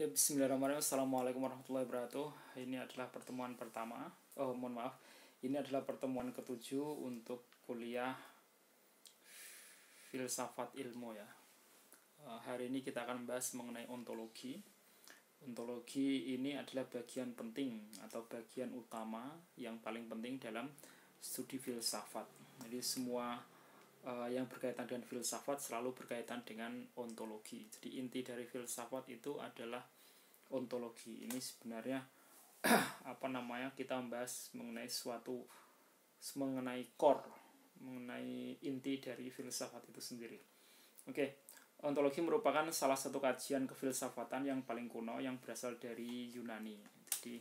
Bismillahirrahmanirrahim. Assalamualaikum warahmatullahi wabarakatuh. Ini adalah pertemuan pertama. Mohon maaf. Ini adalah pertemuan ketujuh untuk kuliah filsafat ilmu ya. Hari ini kita akan membahas mengenai ontologi. Ontologi ini adalah bagian penting atau bagian utama yang paling penting dalam studi filsafat. Jadi semua yang berkaitan dengan filsafat selalu berkaitan dengan ontologi. Jadi inti dari filsafat itu adalah ontologi. Ini sebenarnya kita membahas mengenai mengenai core, mengenai inti dari filsafat itu sendiri. Ontologi merupakan salah satu kajian kefilsafatan yang paling kuno yang berasal dari Yunani. Jadi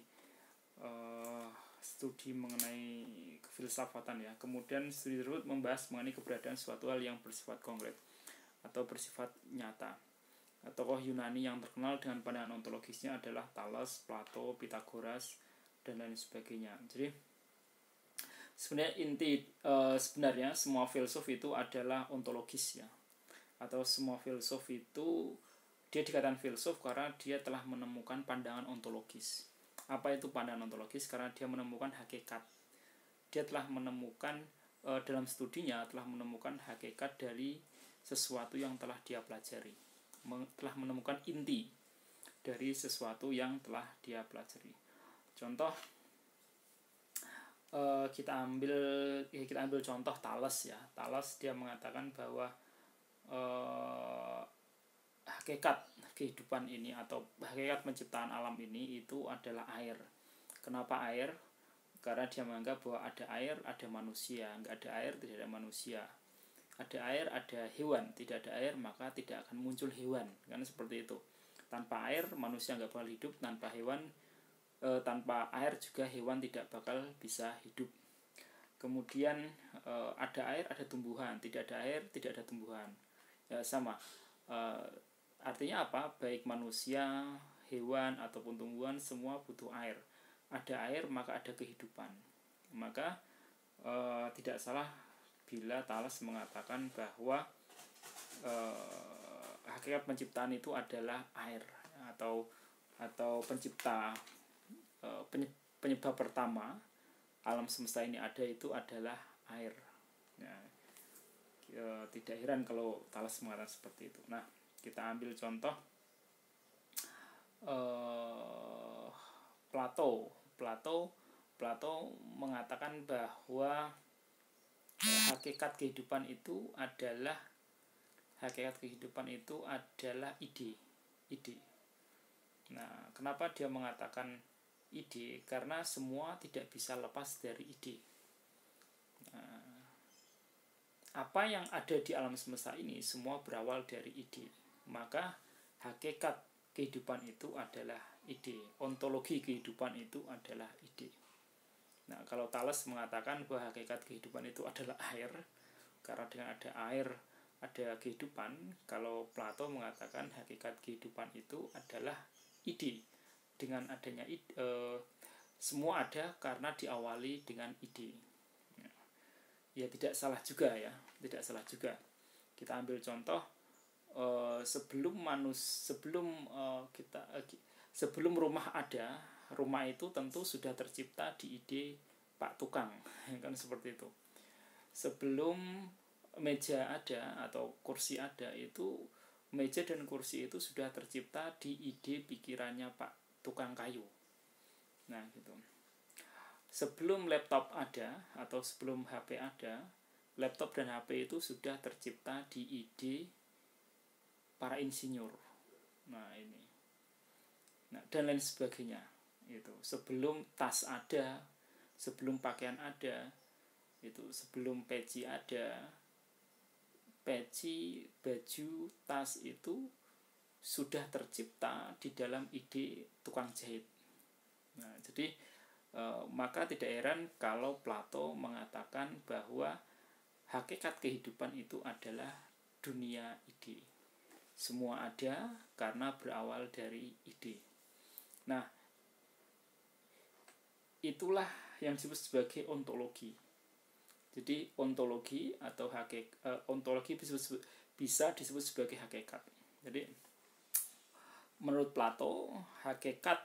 studi mengenai kefilsafatan ya. Kemudian studi tersebut membahas mengenai keberadaan suatu hal yang bersifat konkret atau bersifat nyata. Tokoh Yunani yang terkenal dengan pandangan ontologisnya adalah Thales, Plato, Pythagoras, dan lain sebagainya. Jadi sebenarnya semua filsuf itu adalah ontologis ya. Atau semua filsuf itu dia dikatakan filsuf karena dia telah menemukan pandangan ontologis. Apa itu pandangan ontologis? Karena dia menemukan hakikat. Dia telah menemukan dalam studinya telah menemukan hakikat dari sesuatu yang telah dia pelajari. Telah menemukan inti dari sesuatu yang telah dia pelajari. Contoh kita ambil contoh Thales ya. Thales dia mengatakan bahwa hakikat kehidupan ini atau hakikat penciptaan alam ini itu adalah air. Kenapa air? Karena dia menganggap bahwa ada air, ada manusia. Nggak ada air, tidak ada manusia. Ada air, ada hewan. Tidak ada air, maka tidak akan muncul hewan. Karena seperti itu. Tanpa air, manusia nggak bakal hidup. Tanpa air juga hewan tidak bakal bisa hidup. Kemudian ada air, ada tumbuhan. Tidak ada air, tidak ada tumbuhan. Ya sama. Artinya apa? Baik manusia, hewan, ataupun tumbuhan semua butuh air. Ada air maka ada kehidupan. Maka tidak salah bila Thales mengatakan bahwa hakikat penciptaan itu adalah air atau penyebab pertama alam semesta ini ada itu adalah air. Nah, tidak heran kalau Thales mengatakan seperti itu. Nah, kita ambil contoh Plato mengatakan bahwa hakikat kehidupan itu adalah ide. Nah, kenapa dia mengatakan ide? Karena semua tidak bisa lepas dari ide. Nah, apa yang ada di alam semesta ini semua berawal dari ide. Maka hakikat kehidupan itu adalah ide. Ontologi kehidupan itu adalah ide. Nah, kalau Thales mengatakan bahwa hakikat kehidupan itu adalah air, karena dengan ada air ada kehidupan. Kalau Plato mengatakan hakikat kehidupan itu adalah ide. Dengan adanya semua ada karena diawali dengan ide. Ya tidak salah juga ya, tidak salah juga. Kita ambil contoh sebelum rumah ada, rumah itu tentu sudah tercipta di ide Pak Tukang, kan seperti itu. Sebelum meja ada atau kursi ada, itu meja dan kursi itu sudah tercipta di ide pikirannya Pak Tukang kayu. Nah, gitu. Sebelum laptop ada atau sebelum HP ada, laptop dan HP itu sudah tercipta di ide para insinyur. Nah, ini. Nah, dan lain sebagainya. Itu sebelum tas ada, sebelum pakaian ada, itu sebelum peci ada, peci, baju, tas itu sudah tercipta di dalam ide tukang jahit. Nah, jadi maka tidak heran kalau Plato mengatakan bahwa hakikat kehidupan itu adalah dunia ide. Semua ada karena berawal dari ide. Nah, itulah yang disebut sebagai ontologi. Jadi ontologi atau ontologi bisa disebut sebagai hakikat. Jadi menurut Plato, hakikat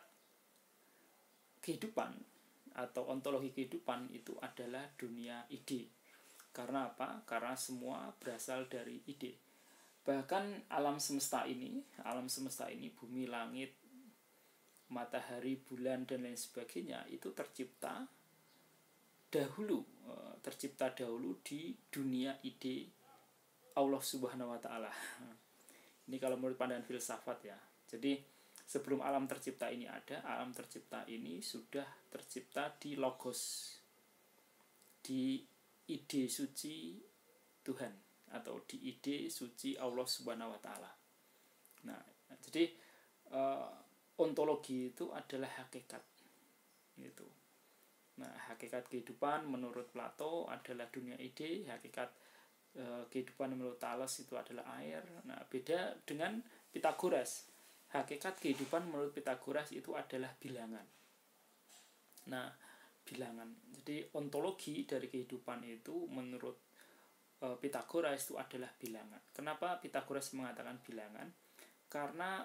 kehidupan atau ontologi kehidupan itu adalah dunia ide. Karena apa? Karena semua berasal dari ide. Bahkan alam semesta ini, bumi, langit, matahari, bulan, dan lain sebagainya itu tercipta dahulu di dunia ide Allah Subhanahu wa Ta'ala. Ini kalau menurut pandangan filsafat ya. Jadi sebelum alam tercipta ini ada, alam tercipta ini sudah tercipta di logos, di ide suci Tuhan atau di ide suci Allah Subhanahu wa Ta'ala. Nah, jadi ontologi itu adalah hakikat gitu. Nah, hakikat kehidupan menurut Plato adalah dunia ide, hakikat kehidupan menurut Thales itu adalah air. Nah, beda dengan Pitagoras. Hakikat kehidupan menurut Pitagoras itu adalah bilangan. Nah, bilangan. Jadi ontologi dari kehidupan itu menurut Pitagoras itu adalah bilangan. Kenapa Pitagoras mengatakan bilangan? Karena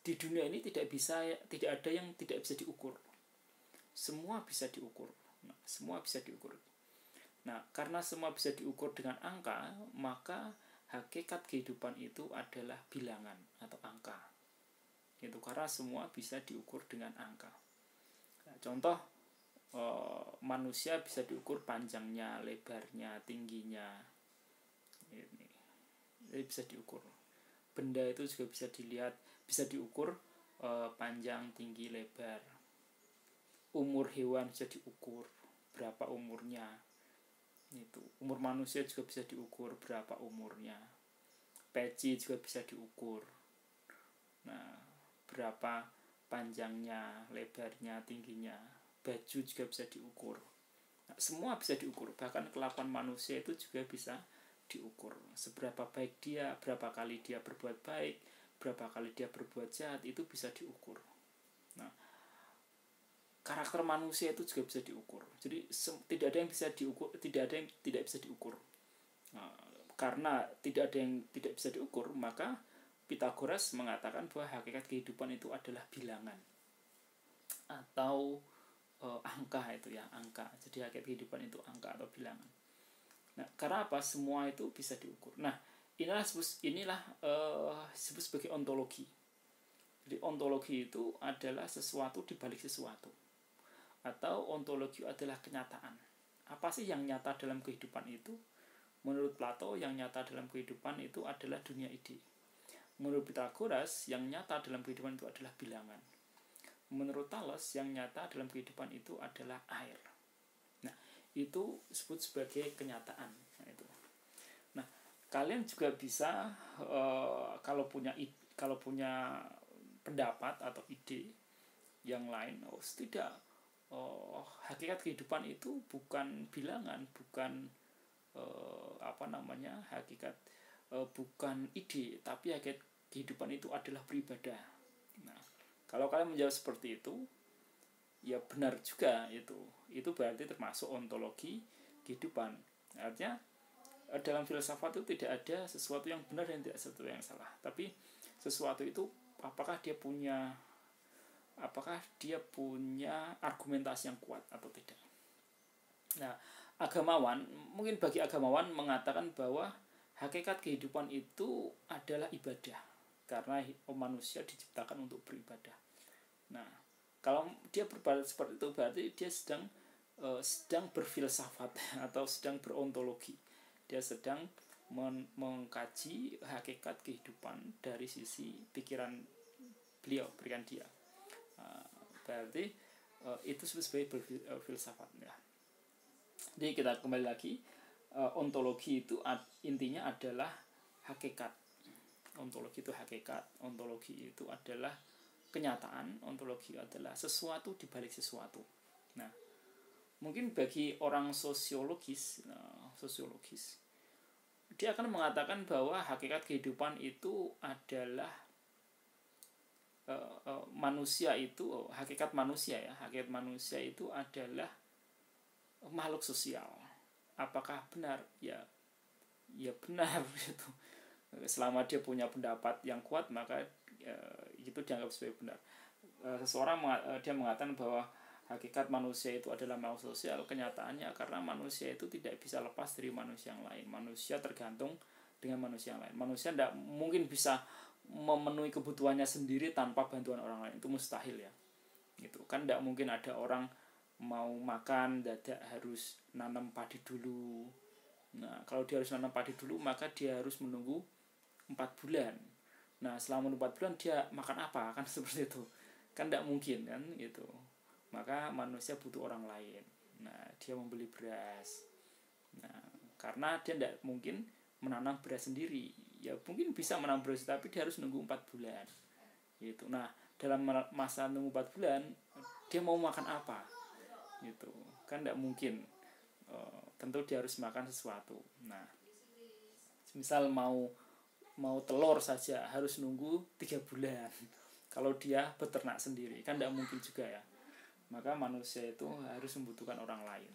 di dunia ini tidak ada yang tidak bisa diukur. Semua bisa diukur. Nah, karena semua bisa diukur dengan angka, maka hakikat kehidupan itu adalah bilangan atau angka. Itu karena semua bisa diukur dengan angka. Nah, contoh manusia bisa diukur panjangnya, lebarnya, tingginya. Ini bisa diukur. Benda itu juga bisa dilihat, bisa diukur panjang, tinggi, lebar. Umur hewan bisa diukur, berapa umurnya. Itu umur manusia juga bisa diukur, berapa umurnya. Peci juga bisa diukur. Nah, berapa panjangnya, lebarnya, tingginya. Baju juga bisa diukur. Nah, semua bisa diukur. Bahkan kelakuan manusia itu juga bisa diukur. Seberapa baik dia, berapa kali dia berbuat baik, berapa kali dia berbuat jahat, itu bisa diukur. Nah, karakter manusia itu juga bisa diukur. Jadi tidak ada yang bisa diukur, tidak ada yang tidak bisa diukur. Nah, karena tidak ada yang tidak bisa diukur, maka Pitagoras mengatakan bahwa hakikat kehidupan itu adalah bilangan atau angka itu ya, angka. Jadi hakikat kehidupan itu angka atau bilangan. Nah, karena apa? Semua itu bisa diukur. Nah, inilah disebut sebagai ontologi. Jadi ontologi itu adalah sesuatu di balik sesuatu. Atau ontologi adalah kenyataan. Apa sih yang nyata dalam kehidupan itu? Menurut Plato, yang nyata dalam kehidupan itu adalah dunia ide. Menurut Pitagoras, yang nyata dalam kehidupan itu adalah bilangan. Menurut Thales, yang nyata dalam kehidupan itu adalah air. Nah, itu disebut sebagai kenyataan. Nah, kalian juga bisa kalau punya pendapat atau ide yang lain, hakikat kehidupan itu bukan bilangan, bukan hakikat bukan ide, tapi hakikat kehidupan itu adalah beribadah. Nah, kalau kalian menjawab seperti itu, ya benar juga itu berarti termasuk ontologi kehidupan. Artinya dalam filsafat itu tidak ada sesuatu yang benar dan tidak sesuatu yang salah, tapi sesuatu itu apakah dia punya argumentasi yang kuat atau tidak. Nah, mungkin bagi agamawan mengatakan bahwa hakikat kehidupan itu adalah ibadah, karena manusia diciptakan untuk beribadah. Nah, kalau dia berbalat seperti itu, berarti dia sedang berfilsafat atau sedang berontologi. Dia sedang mengkaji hakikat kehidupan dari sisi pikiran dia. Berarti itu sebagai filsafat ya. Jadi kita kembali lagi, ontologi itu intinya adalah hakikat. Ontologi itu hakikat, ontologi itu adalah kenyataan, ontologi adalah sesuatu di balik sesuatu. Nah, mungkin bagi orang sosiologis dia akan mengatakan bahwa hakikat kehidupan itu adalah manusia itu, hakikat manusia itu adalah makhluk sosial. Apakah benar? Ya benar gitu. Selama dia punya pendapat yang kuat, maka itu dianggap sebagai benar. Seseorang dia mengatakan bahwa hakikat manusia itu adalah makhluk sosial. Kenyataannya karena manusia itu tidak bisa lepas dari manusia yang lain. Manusia tergantung dengan manusia yang lain. Manusia tidak mungkin bisa memenuhi kebutuhannya sendiri tanpa bantuan orang lain. Itu mustahil ya. Gitu kan, tidak mungkin ada orang mau makan dadak harus nanam padi dulu. Nah, kalau dia harus nanam padi dulu, maka dia harus menunggu 4 bulan. Nah, selama 4 bulan dia makan apa? Kan seperti itu. Kan tidak mungkin kan gitu. Maka manusia butuh orang lain. Nah, dia membeli beras. Nah, karena dia tidak mungkin menanam beras sendiri. Ya mungkin bisa menanam beras, tapi dia harus nunggu 4 bulan. Gitu. Nah, dalam masa nunggu 4 bulan, dia mau makan apa? Gitu. Kan tidak mungkin. Tentu dia harus makan sesuatu. Nah, misal mau telur saja harus nunggu 3 bulan. Kalau dia beternak sendiri, kan tidak mungkin juga ya. Maka manusia itu harus membutuhkan orang lain.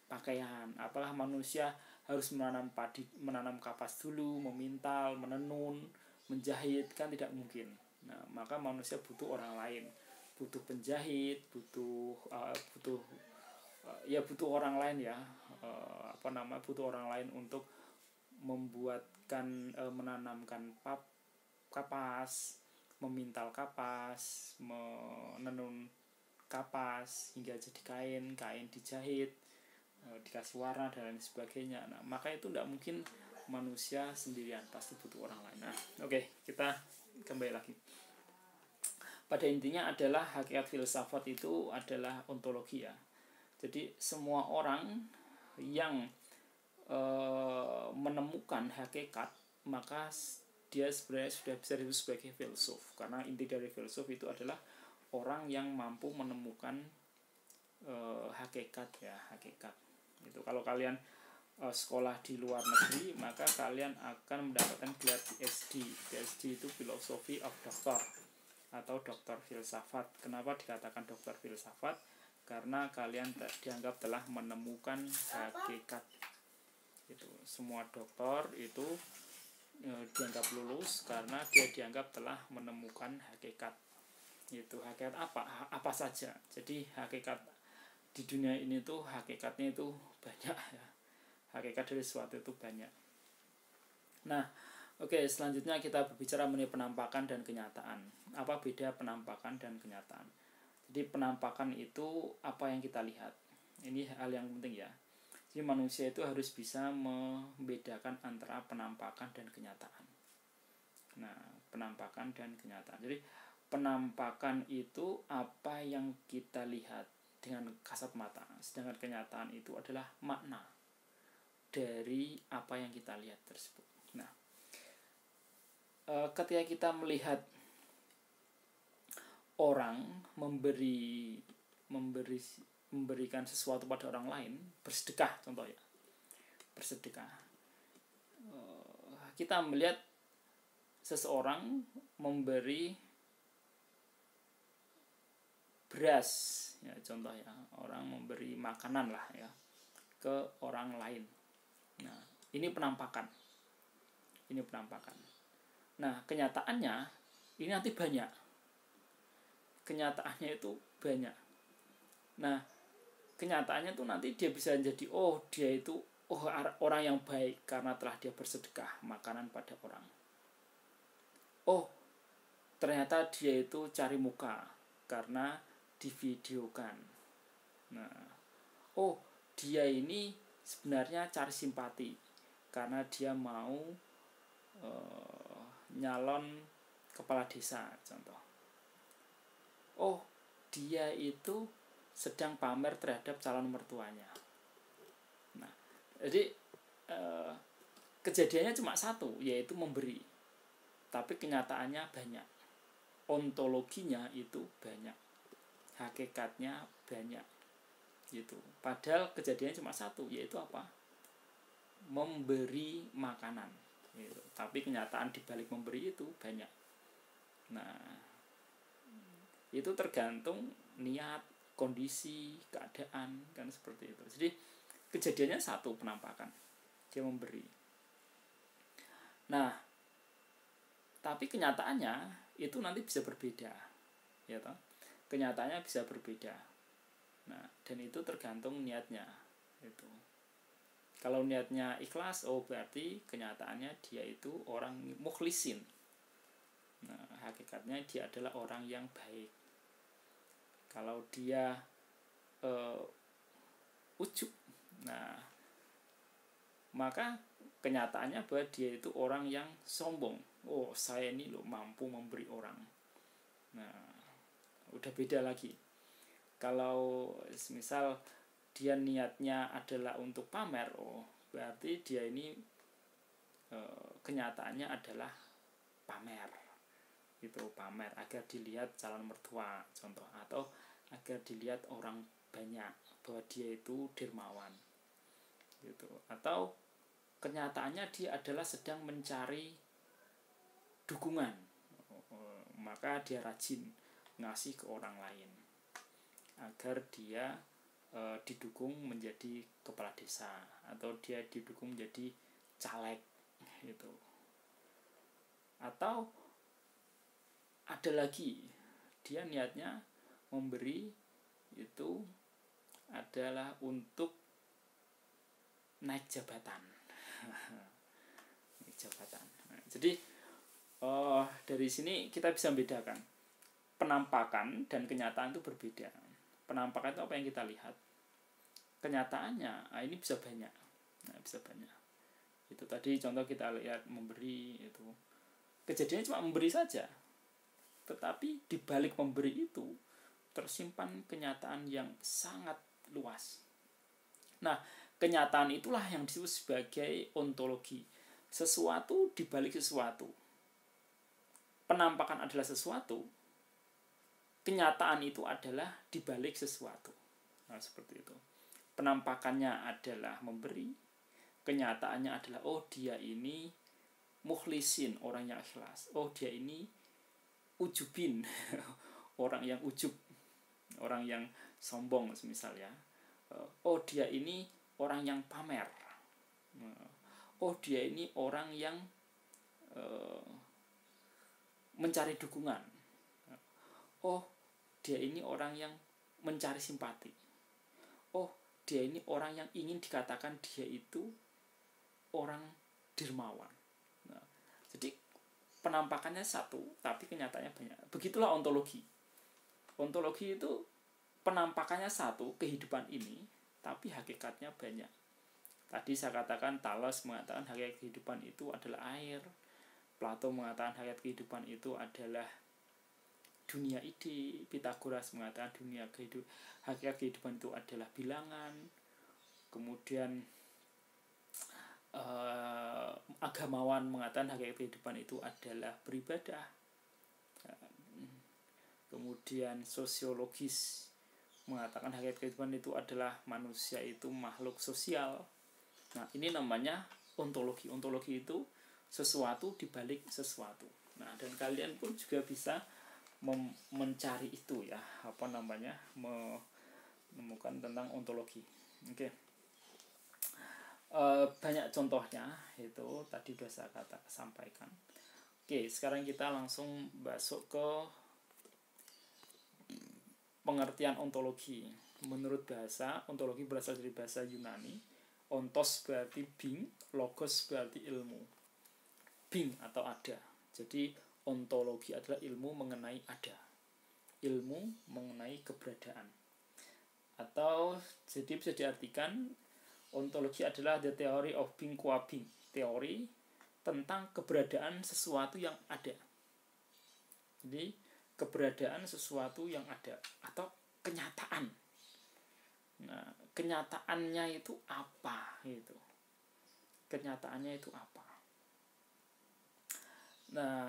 Pakaian, apakah manusia harus menanam kapas dulu, memintal, menenun, menjahit? Kan tidak mungkin. Nah, maka manusia butuh orang lain, butuh penjahit, butuh orang lain ya. Butuh orang lain untuk membuatkan, menanamkan kapas, memintal kapas, menenun kapas hingga jadi kain dijahit, dikasih warna dan lain sebagainya. Nah, maka itu tidak mungkin manusia sendirian, pasti butuh orang lain. Nah, oke, kita kembali lagi. Pada intinya adalah hakikat filsafat itu adalah ontologi ya. Jadi semua orang yang menemukan hakikat, maka dia sebenarnya sudah bisa disebut sebagai filsuf. Karena inti dari filsuf itu adalah orang yang mampu menemukan hakikat. Itu kalau kalian sekolah di luar negeri, maka kalian akan mendapatkan gelar PhD. PhD itu Philosophy of Doctor atau doktor filsafat. Kenapa dikatakan doktor filsafat? Karena kalian dianggap telah menemukan hakikat. Itu semua doktor itu dianggap lulus karena dia dianggap telah menemukan hakikat. Itu hakikat apa saja. Jadi hakikat di dunia ini tuh hakikatnya itu banyak ya. Hakikat dari sesuatu itu banyak. Nah, oke, selanjutnya kita berbicara mengenai penampakan dan kenyataan. Apa beda penampakan dan kenyataan? Jadi penampakan itu apa yang kita lihat. Ini hal yang penting ya. Jadi manusia itu harus bisa membedakan antara penampakan dan kenyataan. Nah, penampakan dan kenyataan. Jadi penampakan itu apa yang kita lihat dengan kasat mata. Sedangkan kenyataan itu adalah makna dari apa yang kita lihat tersebut. Nah, ketika kita melihat orang memberikan sesuatu pada orang lain, bersedekah contohnya, kita melihat seseorang memberi beras ya, contohnya orang memberi makanan lah ya ke orang lain. Nah, ini penampakan. Nah, kenyataannya ini nanti banyak. Kenyataannya itu banyak. Nah, kenyataannya tuh nanti dia bisa jadi dia itu orang yang baik karena telah dia bersedekah makanan pada orang. Ternyata dia itu cari muka karena divideokan. Nah, dia ini sebenarnya cari simpati karena dia mau nyalon kepala desa contoh. Dia itu sedang pamer terhadap calon mertuanya. Nah, jadi kejadiannya cuma satu, yaitu memberi. Tapi kenyataannya banyak. Ontologinya itu banyak. Hakikatnya banyak. Gitu. Padahal kejadiannya cuma satu, yaitu apa? Memberi makanan. Gitu. Tapi kenyataan dibalik memberi itu banyak. Nah, itu tergantung niat, kondisi, keadaan, kan seperti itu. Jadi kejadiannya satu, penampakan, dia memberi. Nah, tapi kenyataannya itu nanti bisa berbeda, ya toh. Kenyataannya bisa berbeda. Nah, dan itu tergantung niatnya. Itu. Kalau niatnya ikhlas, berarti kenyataannya dia itu orang mukhlisin. Nah, hakikatnya dia adalah orang yang baik. Kalau dia ujub, nah maka kenyataannya bahwa dia itu orang yang sombong. Saya ini loh mampu memberi orang. Nah, udah beda lagi. Kalau misal dia niatnya adalah untuk pamer, berarti dia ini kenyataannya adalah pamer. Itu pamer agar dilihat calon mertua contoh, atau agar dilihat orang banyak bahwa dia itu dermawan. Gitu. Atau kenyataannya dia adalah sedang mencari dukungan, maka dia rajin ngasih ke orang lain agar dia didukung menjadi kepala desa, atau dia didukung menjadi caleg gitu. Atau ada lagi, dia niatnya memberi itu adalah untuk naik jabatan. Naik jabatan. Nah, jadi dari sini kita bisa membedakan penampakan dan kenyataan itu berbeda. Penampakan itu apa yang kita lihat. Kenyataannya ini bisa banyak. Nah, bisa banyak. Itu tadi contoh kita lihat memberi itu. Kejadiannya cuma memberi saja. Tetapi di balik memberi itu tersimpan kenyataan yang sangat luas. Nah, kenyataan itulah yang disebut sebagai ontologi. Sesuatu di balik sesuatu. Penampakan adalah sesuatu. Kenyataan itu adalah di balik sesuatu. Nah, seperti itu. Penampakannya adalah memberi. Kenyataannya adalah dia ini mukhlisin, orang yang ikhlas. Dia ini ujubin, orang yang ujub, orang yang sombong misalnya. Dia ini orang yang pamer. Dia ini orang yang mencari dukungan. Dia ini orang yang mencari simpati. Dia ini orang yang ingin dikatakan dia itu orang dermawan. Nah, jadi penampakannya satu, tapi kenyataannya banyak. Begitulah ontologi. Ontologi itu penampakannya satu, kehidupan ini, tapi hakikatnya banyak. Tadi saya katakan Thales mengatakan hakikat kehidupan itu adalah air. Plato mengatakan hakikat kehidupan itu adalah dunia ide. Pythagoras mengatakan hakikat kehidupan itu adalah bilangan. Kemudian agamawan mengatakan hakikat kehidupan itu adalah beribadah. Kemudian sosiologis mengatakan hakikat kehidupan itu adalah manusia itu makhluk sosial. Nah, ini namanya ontologi. Ontologi itu sesuatu di balik sesuatu. Nah, dan kalian pun juga bisa mencari itu ya, menemukan tentang ontologi. Oke. Banyak contohnya itu tadi sudah saya sampaikan. Oke, sekarang kita langsung masuk ke pengertian ontologi. Menurut bahasa, ontologi berasal dari bahasa Yunani. Ontos berarti being, logos berarti ilmu. Being atau ada. Jadi ontologi adalah ilmu mengenai ada. Ilmu mengenai keberadaan. Atau jadi bisa diartikan ontologi adalah the theory of being qua being. Teori tentang keberadaan sesuatu yang ada. Jadi keberadaan sesuatu yang ada atau kenyataan. Nah, kenyataannya itu apa gitu. Kenyataannya itu apa? Nah,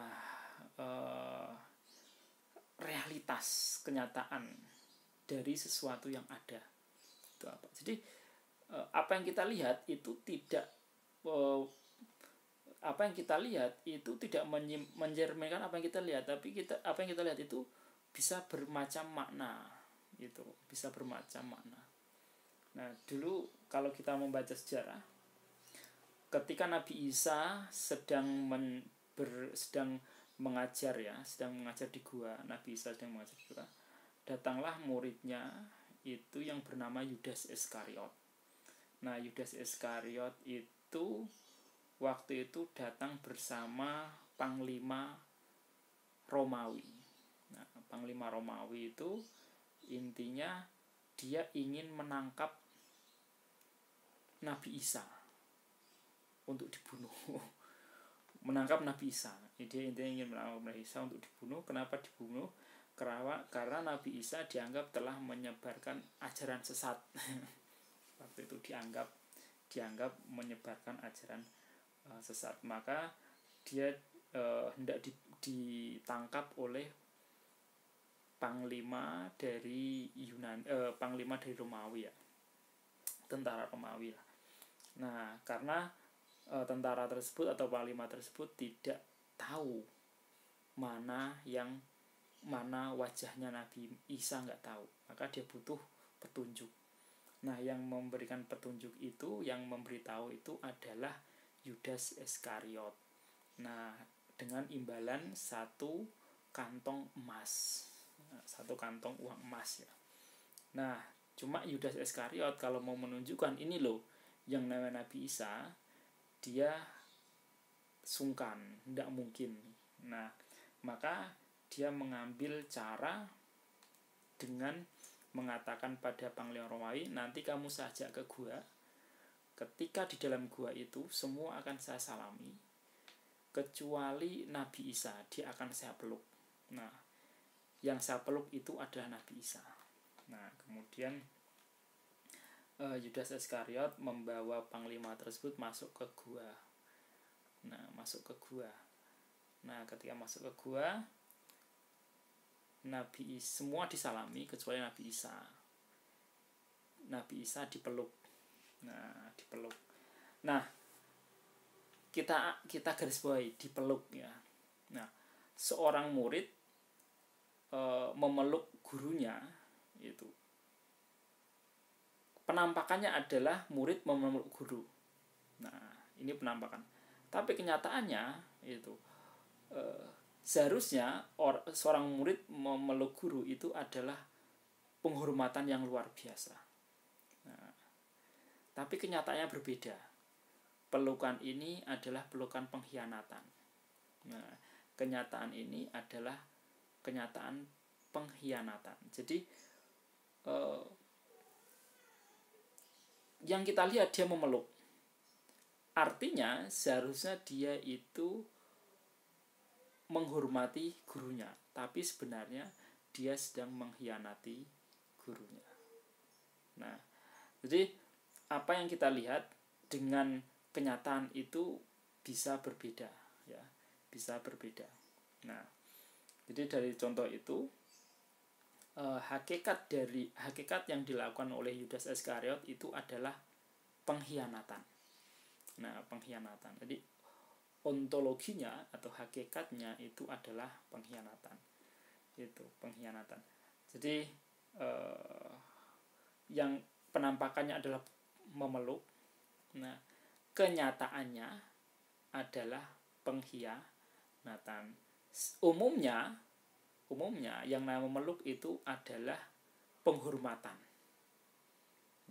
realitas kenyataan dari sesuatu yang ada itu apa? Jadi apa yang kita lihat itu tidak mencerminkan apa yang kita lihat, tapi apa yang kita lihat itu bisa bermacam makna, itu bisa bermacam makna. Nah, dulu kalau kita membaca sejarah, ketika Nabi Isa sedang mengajar ya, sedang mengajar di gua. Nabi Isa sedang mengajar di gua. Datanglah muridnya itu yang bernama Yudas Iskariot. Nah, Yudas Iskariot itu waktu itu datang bersama Panglima Romawi. Nah, Panglima Romawi itu intinya dia ingin menangkap Nabi Isa untuk dibunuh. Menangkap Nabi Isa. Dia intinya ingin menangkap Nabi Isa untuk dibunuh. Kenapa dibunuh? Karena Nabi Isa dianggap telah menyebarkan ajaran sesat. Waktu itu dianggap menyebarkan ajaran sesat. Maka dia hendak ditangkap oleh panglima dari Romawi ya, tentara Romawi lah. Nah, karena tentara tersebut atau panglima tersebut tidak tahu mana wajahnya Nabi Isa, nggak tahu, maka dia butuh petunjuk. Nah, yang memberikan petunjuk itu, yang memberitahu itu adalah Yudas Iskariot. Nah, dengan imbalan 1 kantong emas, 1 kantong uang emas ya. Nah, cuma Yudas Iskariot kalau mau menunjukkan ini loh yang namanya Nabi Isa, dia sungkan, tidak mungkin. Nah, maka dia mengambil cara dengan mengatakan pada Panglima Romawi, nanti kamu sajak ke gua. Ketika di dalam gua itu semua akan saya salami, kecuali Nabi Isa, dia akan saya peluk. Nah, yang saya peluk itu adalah Nabi Isa. Nah, kemudian Yudas Iskariot membawa panglima tersebut masuk ke gua. Nah, masuk ke gua. Nah, ketika masuk ke gua, semua disalami kecuali Nabi Isa. Nabi Isa dipeluk. Nah, dipeluk. Nah, kita garis bawahi dipeluk ya. Nah, seorang murid memeluk gurunya itu. Penampakannya adalah murid memeluk guru. Nah, ini penampakan. Tapi kenyataannya itu seharusnya seorang murid memeluk guru itu adalah penghormatan yang luar biasa. Nah, tapi kenyataannya berbeda. Pelukan ini adalah pelukan pengkhianatan. Nah, kenyataan ini adalah kenyataan pengkhianatan. Jadi yang kita lihat dia memeluk, artinya seharusnya dia itu menghormati gurunya, tapi sebenarnya dia sedang mengkhianati gurunya. Nah, jadi apa yang kita lihat dengan kenyataan itu bisa berbeda ya, bisa berbeda. Nah, jadi dari contoh itu hakikat yang dilakukan oleh Yudas Iskariot itu adalah pengkhianatan. Nah, pengkhianatan. Jadi ontologinya atau hakikatnya itu adalah pengkhianatan. Itu pengkhianatan. Jadi yang penampakannya adalah memeluk. Nah, kenyataannya adalah pengkhianatan. Umumnya yang namanya memeluk itu adalah penghormatan.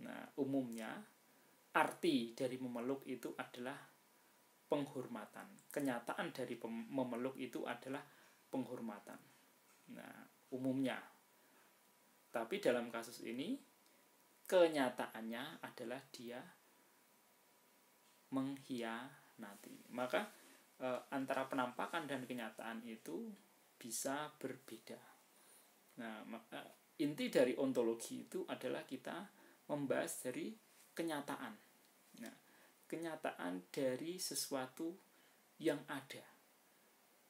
Nah, umumnya arti dari memeluk itu adalah penghormatan. Kenyataan dari memeluk itu adalah penghormatan. Nah, umumnya. Tapi dalam kasus ini kenyataannya adalah dia mengkhianati. Maka antara penampakan dan kenyataan itu bisa berbeda. Nah, inti dari ontologi itu adalah kita membahas dari kenyataan. Nah, kenyataan dari sesuatu yang ada.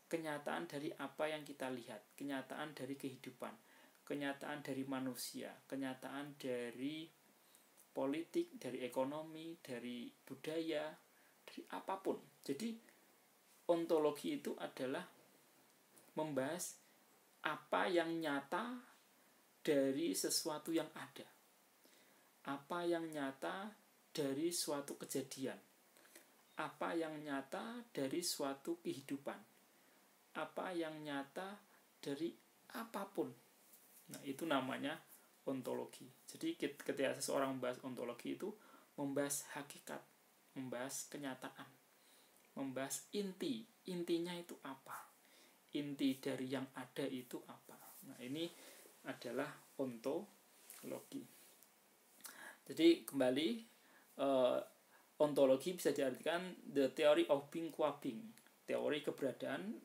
Kenyataan dari apa yang kita lihat, kenyataan dari kehidupan, kenyataan dari manusia, kenyataan dari politik, dari ekonomi, dari budaya, dari apapun. Jadi ontologi itu adalah membahas apa yang nyata dari sesuatu yang ada, apa yang nyata dari suatu kejadian, apa yang nyata dari suatu kehidupan, apa yang nyata dari apapun. Nah, itu namanya ontologi. Jadi ketika seseorang membahas ontologi itu membahas hakikat, membahas kenyataan, membahas intinya itu apa, inti dari yang ada itu apa. Nah, ini adalah ontologi. Jadi kembali, ontologi bisa diartikan the theory of being qua being, teori keberadaan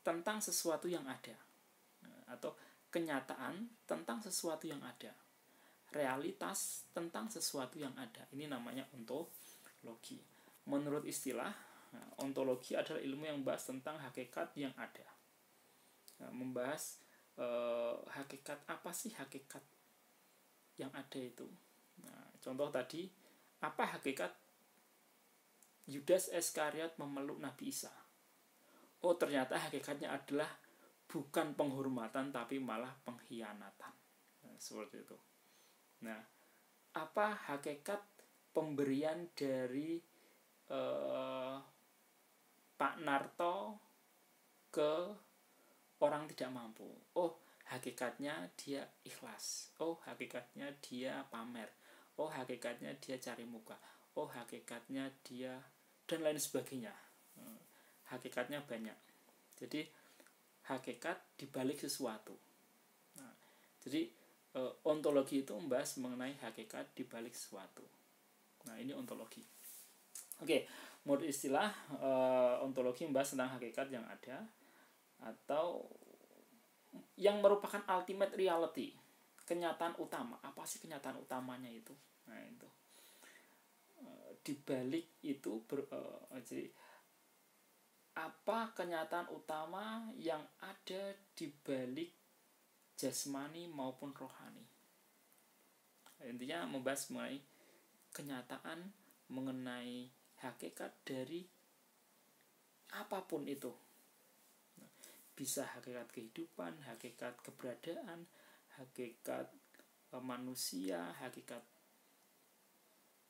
tentang sesuatu yang ada, atau kenyataan tentang sesuatu yang ada, realitas tentang sesuatu yang ada. Ini namanya ontologi. Menurut istilah, ontologi adalah ilmu yang membahas tentang hakikat yang ada. Membahas hakikat, apa sih hakikat yang ada itu. Nah, contoh tadi, apa hakikat Yudas Iskariot memeluk Nabi Isa? Oh, ternyata hakikatnya adalah bukan penghormatan tapi malah pengkhianatan. Nah, seperti itu. Nah, apa hakikat pemberian dari Pak Narto ke orang tidak mampu? Oh, hakikatnya dia ikhlas. Oh, hakikatnya dia pamer. Oh, hakikatnya dia cari muka. Oh, hakikatnya dia, dan lain sebagainya. Hakikatnya banyak. Jadi hakikat dibalik sesuatu. Nah, jadi ontologi itu membahas mengenai hakikat dibalik sesuatu. Nah, ini ontologi. Oke, menurut istilah, ontologi membahas tentang hakikat yang ada atau yang merupakan ultimate reality, kenyataan utama. Apa sih kenyataan utamanya itu? Nah, itu dibalik itu jadi apa kenyataan utama yang ada di balik jasmani maupun rohani. Intinya membahas mengenai kenyataan, mengenai hakikat dari apapun itu. Bisa hakikat kehidupan, hakikat keberadaan, hakikat manusia, hakikat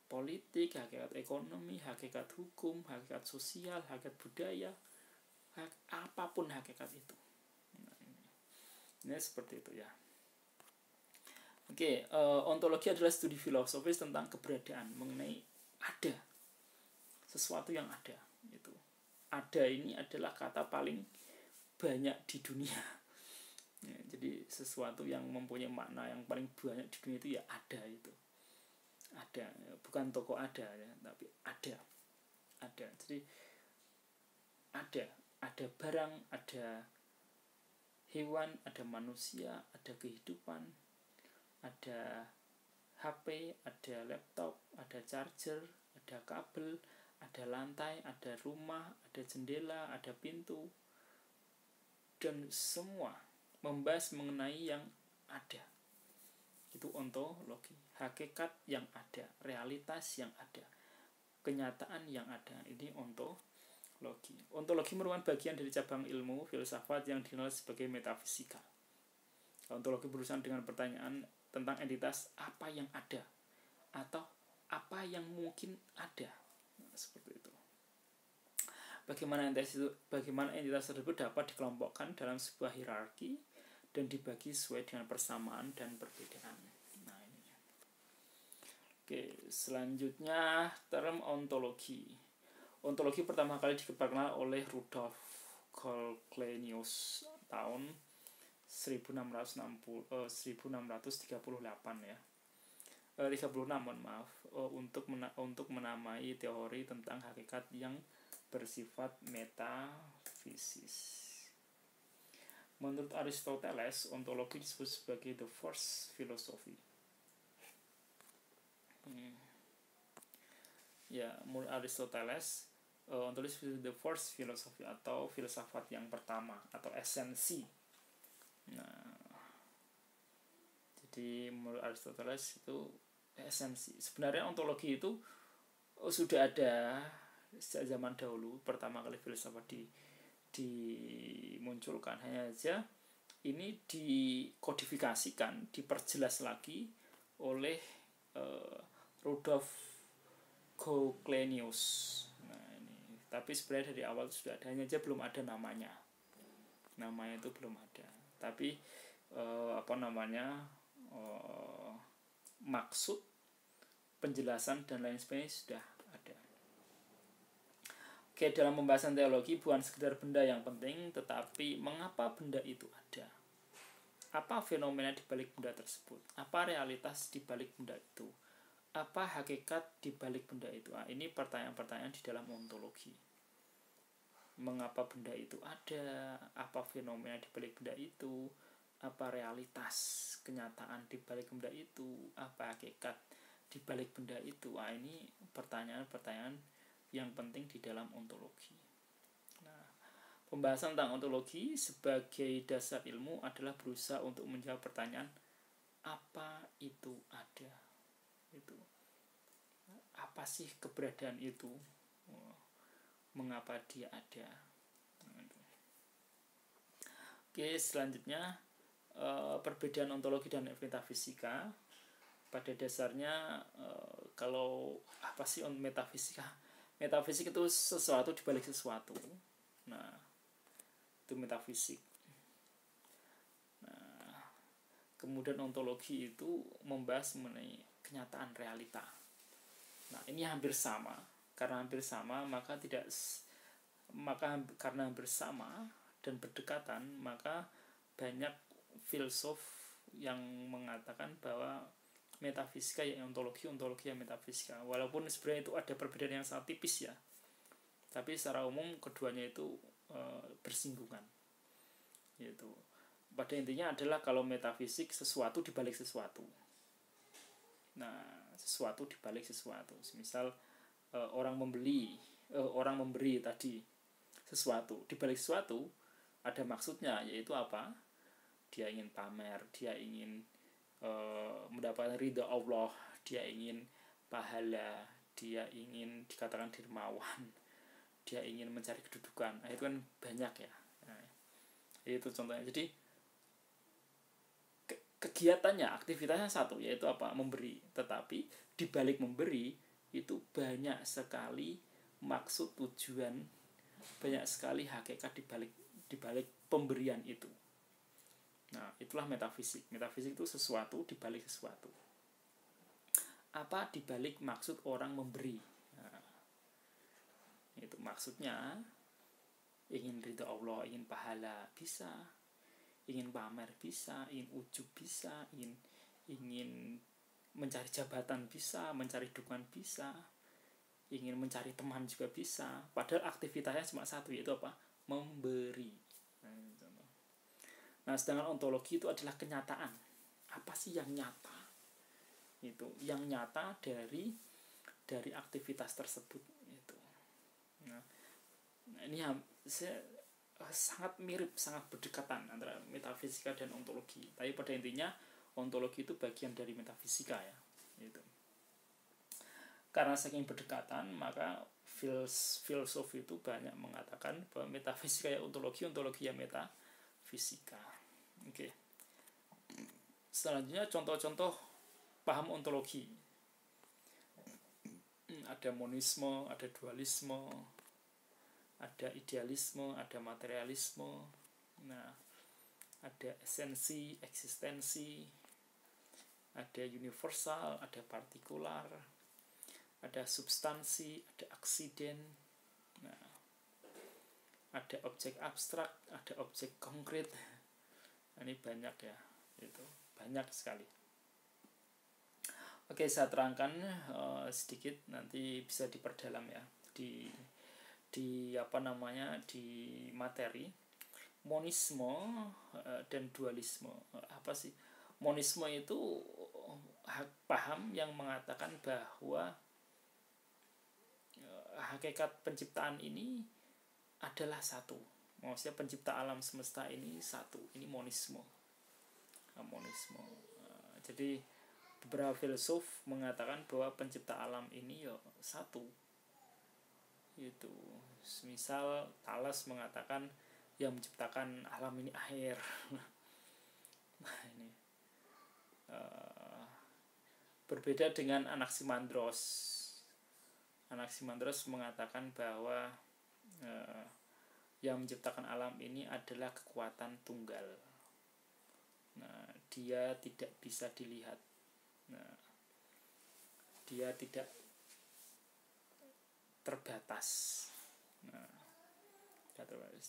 politik, hakikat ekonomi, hakikat hukum, hakikat sosial, hakikat budaya, apapun hakikat itu. Nah, ini seperti itu ya. Oke, ontologi adalah studi filosofis tentang keberadaan, mengenai ada sesuatu yang ada. Itu ada ini adalah kata paling banyak di dunia. Ya, jadi sesuatu yang mempunyai makna yang paling banyak di dunia itu ya ada itu. Ada, bukan toko ada ya, tapi ada. Jadi ada barang, ada hewan, ada manusia, ada kehidupan, ada HP, ada laptop, ada charger, ada kabel, ada lantai, ada rumah, ada jendela, ada pintu, dan semua membahas mengenai yang ada. Itu ontologi, hakikat yang ada, realitas yang ada, kenyataan yang ada. Ini ontologi. Ontologi merupakan bagian dari cabang ilmu filsafat yang dikenal sebagai metafisika. Ontologi berurusan dengan pertanyaan tentang entitas apa yang ada atau apa yang mungkin ada. Nah, seperti itu. Bagaimana entitas tersebut dapat dikelompokkan dalam sebuah hierarki dan dibagi sesuai dengan persamaan dan perbedaan. Nah, ini. Oke, selanjutnya term ontologi. Ontologi pertama kali diperkenalkan oleh Rudolf Goclenius tahun 1638 ya. 36 untuk menamai teori tentang hakikat yang bersifat metafisis. Menurut Aristoteles, ontologi disebut sebagai the first philosophy. Ya, menurut Aristoteles, ontologi disebut the first philosophy atau filsafat yang pertama atau esensi. Nah, jadi menurut Aristoteles itu esensi. Sebenarnya ontologi itu sudah ada sejak zaman dahulu. Pertama kali filsafat dimunculkan, hanya saja ini dikodifikasikan, diperjelas lagi oleh Rudolf Goclenius. Nah, ini Tapi sebenarnya dari awal sudah ada, hanya aja belum ada namanya itu belum ada. Tapi maksud, penjelasan dan lain sebagainya sudah ada. Oke, dalam pembahasan teologi bukan sekedar benda yang penting, tetapi mengapa benda itu ada, apa fenomena di balik benda tersebut, apa realitas di balik benda itu, apa hakikat di balik benda itu. Ini pertanyaan-pertanyaan di dalam ontologi. Mengapa benda itu ada, apa fenomena di balik benda itu, apa realitas kenyataan di balik benda itu, apa hakikat di balik benda itu. Ini pertanyaan-pertanyaan yang penting di dalam ontologi. Nah, pembahasan tentang ontologi sebagai dasar ilmu adalah berusaha untuk menjawab pertanyaan apa itu ada, itu apa sih keberadaan itu, mengapa dia ada. Oke, selanjutnya perbedaan ontologi dan metafisika. Pada dasarnya kalau apa sih metafisika? Metafisik itu sesuatu di balik sesuatu. Nah, itu metafisik. Nah, kemudian ontologi itu membahas mengenai kenyataan realita. Nah, ini hampir sama. Karena hampir sama, karena hampir sama dan berdekatan, maka banyak filsuf yang mengatakan bahwa metafisika ya ontologi yang metafisika. Walaupun sebenarnya itu ada perbedaan yang sangat tipis ya, tapi secara umum keduanya itu bersinggungan. Yaitu pada intinya adalah kalau metafisik sesuatu di balik sesuatu. Nah, sesuatu di balik sesuatu. Misal orang memberi tadi sesuatu, di balik sesuatu ada maksudnya, yaitu apa? Dia ingin pamer, dia ingin mendapatkan ridha Allah, dia ingin pahala, dia ingin dikatakan dermawan, dia ingin mencari kedudukan. Nah, itu kan banyak ya. Nah, itu contohnya. Jadi kegiatannya, aktivitasnya satu, yaitu apa? Memberi. Tetapi di balik memberi itu banyak sekali maksud, tujuan, banyak sekali hakikat di balik pemberian itu. Nah, itulah metafisik. Metafisik itu sesuatu di balik sesuatu. Apa di balik maksud orang memberi? Nah, itu maksudnya ingin ridha Allah, ingin pahala, bisa. Ingin pamer bisa, ingin ujub bisa, ingin mencari jabatan bisa, mencari dukungan bisa, ingin mencari teman juga bisa. Padahal aktivitasnya cuma satu, yaitu apa? Memberi. Nah, sedangkan ontologi itu adalah kenyataan. Apa sih yang nyata? Itu yang nyata dari aktivitas tersebut. Itu. Nah, ini sangat mirip, sangat berdekatan antara metafisika dan ontologi. Tapi pada intinya ontologi itu bagian dari metafisika ya. Gitu. Karena saking berdekatan, maka filsuf itu banyak mengatakan bahwa metafisika ya ontologi ya metafisika. Oke. Selanjutnya contoh-contoh paham ontologi. Ada monisme, ada dualisme, ada idealisme, ada materialisme. Nah, ada esensi, eksistensi, ada universal, ada partikular, ada substansi, ada aksiden. Nah, ada objek abstrak, ada objek konkret. Ini banyak ya, itu banyak sekali. Oke, saya terangkan sedikit, nanti bisa diperdalam ya di materi. Monisme dan dualisme. Apa sih? Monisme itu paham yang mengatakan bahwa hakikat penciptaan ini adalah satu. Maksudnya pencipta alam semesta ini satu. Ini monisme. Monisme. Jadi beberapa filsuf mengatakan bahwa pencipta alam ini ya satu. Itu misal Thales mengatakan yang menciptakan alam ini air. Nah, ini berbeda dengan Anaximandros. Anaximandros mengatakan bahwa Yang menciptakan alam ini adalah kekuatan tunggal. Nah, dia tidak bisa dilihat. Nah, dia tidak terbatas. Nah,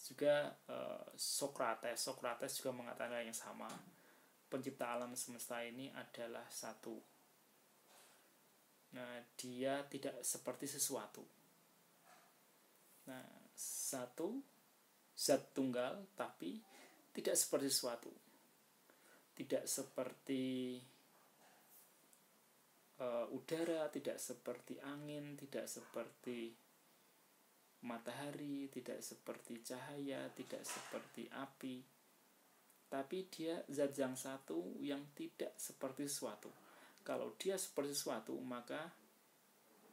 juga Sokrates juga mengatakan yang sama. Pencipta alam semesta ini adalah satu. Nah, dia tidak seperti sesuatu. Nah, satu zat tunggal tapi tidak seperti sesuatu. Tidak seperti udara, tidak seperti angin, tidak seperti matahari, tidak seperti cahaya, tidak seperti api. Tapi dia zat yang satu yang tidak seperti sesuatu. Kalau dia seperti sesuatu, maka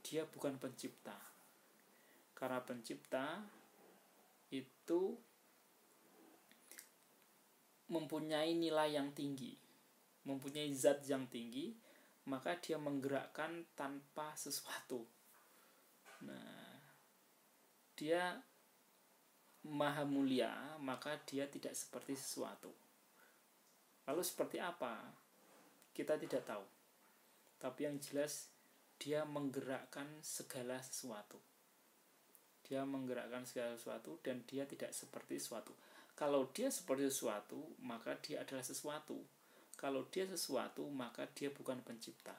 dia bukan pencipta. Karena pencipta itu mempunyai nilai yang tinggi, mempunyai zat yang tinggi, maka dia menggerakkan tanpa sesuatu. Nah, dia maha mulia, maka dia tidak seperti sesuatu. Lalu seperti apa? Kita tidak tahu. Tapi yang jelas dia menggerakkan segala sesuatu. Dia menggerakkan segala sesuatu dan dia tidak seperti sesuatu. Kalau dia seperti sesuatu, maka dia adalah sesuatu. Kalau dia sesuatu, maka dia bukan pencipta.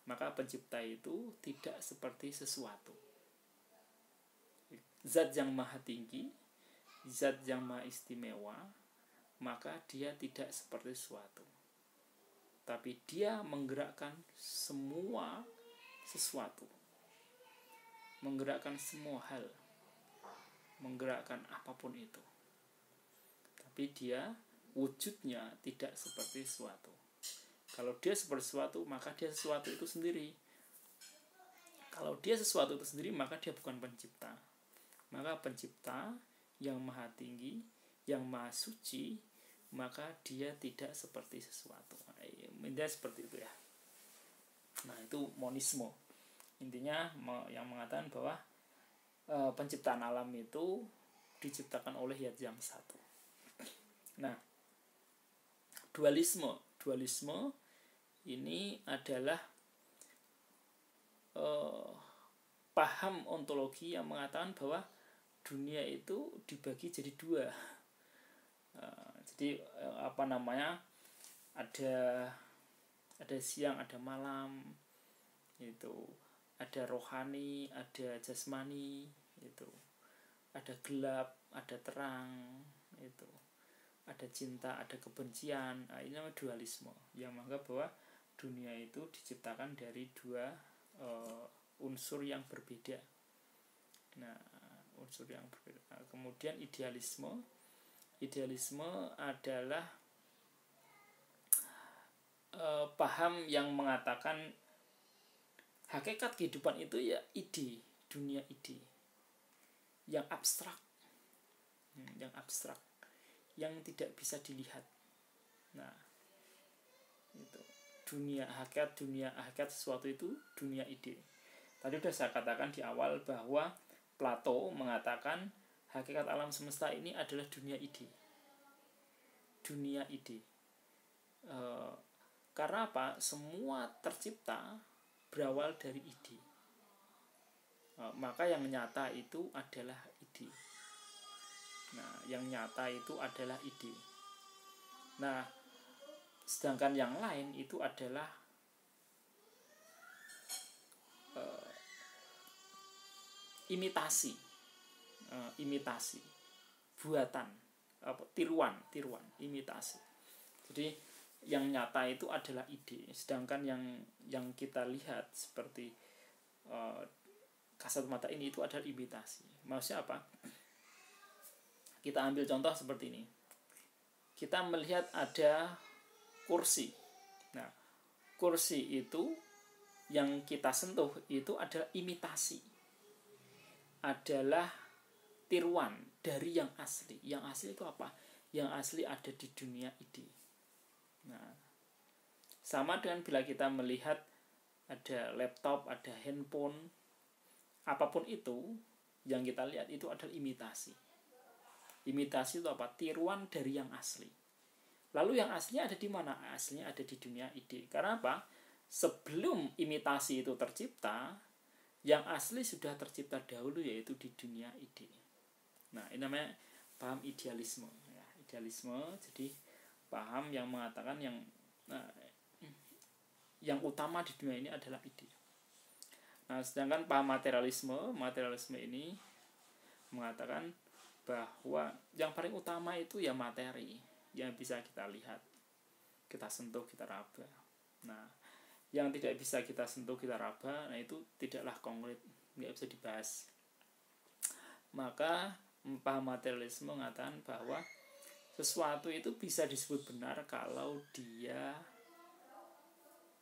Maka pencipta itu tidak seperti sesuatu. Zat yang maha tinggi, zat yang maha istimewa, maka dia tidak seperti sesuatu. Tapi dia menggerakkan semua sesuatu. Menggerakkan semua hal. Menggerakkan apapun itu. Tapi dia wujudnya tidak seperti sesuatu. Kalau dia seperti sesuatu, maka dia sesuatu itu sendiri. Kalau dia sesuatu itu sendiri, maka dia bukan pencipta. Maka pencipta yang maha tinggi, yang maha suci, maka dia tidak seperti sesuatu. Intinya seperti itu ya. Nah, itu monisme. Intinya yang mengatakan bahwa penciptaan alam itu diciptakan oleh zat yang satu. Nah, dualisme ini adalah paham ontologi yang mengatakan bahwa dunia itu dibagi jadi dua. Jadi ada siang, ada malam, itu ada rohani, ada jasmani, itu ada gelap, ada terang, itu ada cinta, ada kebencian. Nah, ini namanya dualisme yang menganggap bahwa dunia itu diciptakan dari dua unsur yang berbeda. Nah, unsur yang berbeda. Nah, kemudian idealisme adalah paham yang mengatakan hakikat kehidupan itu ya ide, dunia ide yang abstrak, yang tidak bisa dilihat. Nah, itu hakikat sesuatu itu dunia ide. Tadi sudah saya katakan di awal bahwa Plato mengatakan hakikat alam semesta ini adalah dunia ide. Karena apa? Semua tercipta berawal dari ide. Maka yang nyata itu adalah ide. Nah, yang nyata itu adalah ide. Nah, sedangkan yang lain itu adalah imitasi, buatan, tiruan, imitasi. Jadi yang nyata itu adalah ide, sedangkan yang kita lihat seperti kasat mata ini itu adalah imitasi. Maksudnya apa? Kita ambil contoh seperti ini. Kita melihat ada kursi. Nah, kursi itu yang kita sentuh itu adalah imitasi. Adalah tiruan dari yang asli. Yang asli itu apa? Yang asli ada di dunia ide. Nah, sama dengan bila kita melihat ada laptop, ada handphone, apapun itu yang kita lihat itu adalah imitasi. Imitasi itu apa? Tiruan dari yang asli. Lalu yang aslinya ada di mana? Aslinya ada di dunia ide. Karena apa? Sebelum imitasi itu tercipta, yang asli sudah tercipta dahulu, yaitu di dunia ide. Nah, ini namanya paham idealisme. Ya, idealisme, jadi paham yang mengatakan yang utama di dunia ini adalah ide. Nah, sedangkan paham materialisme ini mengatakan bahwa yang paling utama itu ya materi yang bisa kita lihat, kita sentuh, kita raba. Nah, yang tidak bisa kita sentuh, kita raba, nah itu tidaklah konkret, nggak bisa dibahas. Maka paham materialisme mengatakan bahwa sesuatu itu bisa disebut benar kalau dia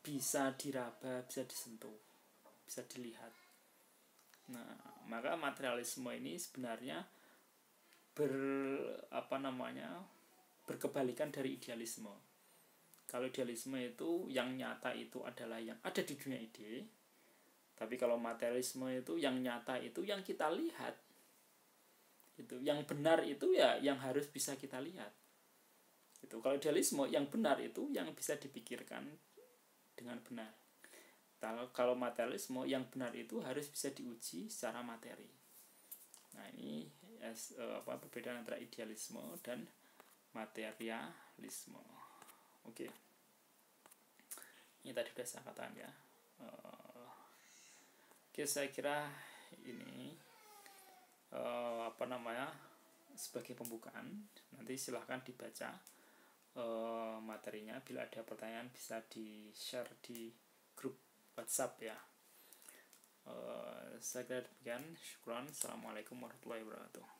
bisa diraba, bisa disentuh, bisa dilihat. Nah, maka materialisme ini sebenarnya berkebalikan dari idealisme. Kalau idealisme itu yang nyata itu adalah yang ada di dunia ide, tapi kalau materialisme itu yang nyata itu yang kita lihat. Itu yang benar itu ya yang harus bisa kita lihat. Itu kalau idealisme yang benar itu yang bisa dipikirkan dengan benar. Kalau materialisme yang benar itu harus bisa diuji secara materi. Nah, ini perbedaan antara idealisme dan materialisme. Oke. Ini tadi sudah saya katakan ya. Oke, saya kira ini sebagai pembukaan. Nanti silahkan dibaca materinya. Bila ada pertanyaan bisa di-share di grup WhatsApp ya. Saya kira demikian. Syukran. Assalamualaikum warahmatullahi wabarakatuh.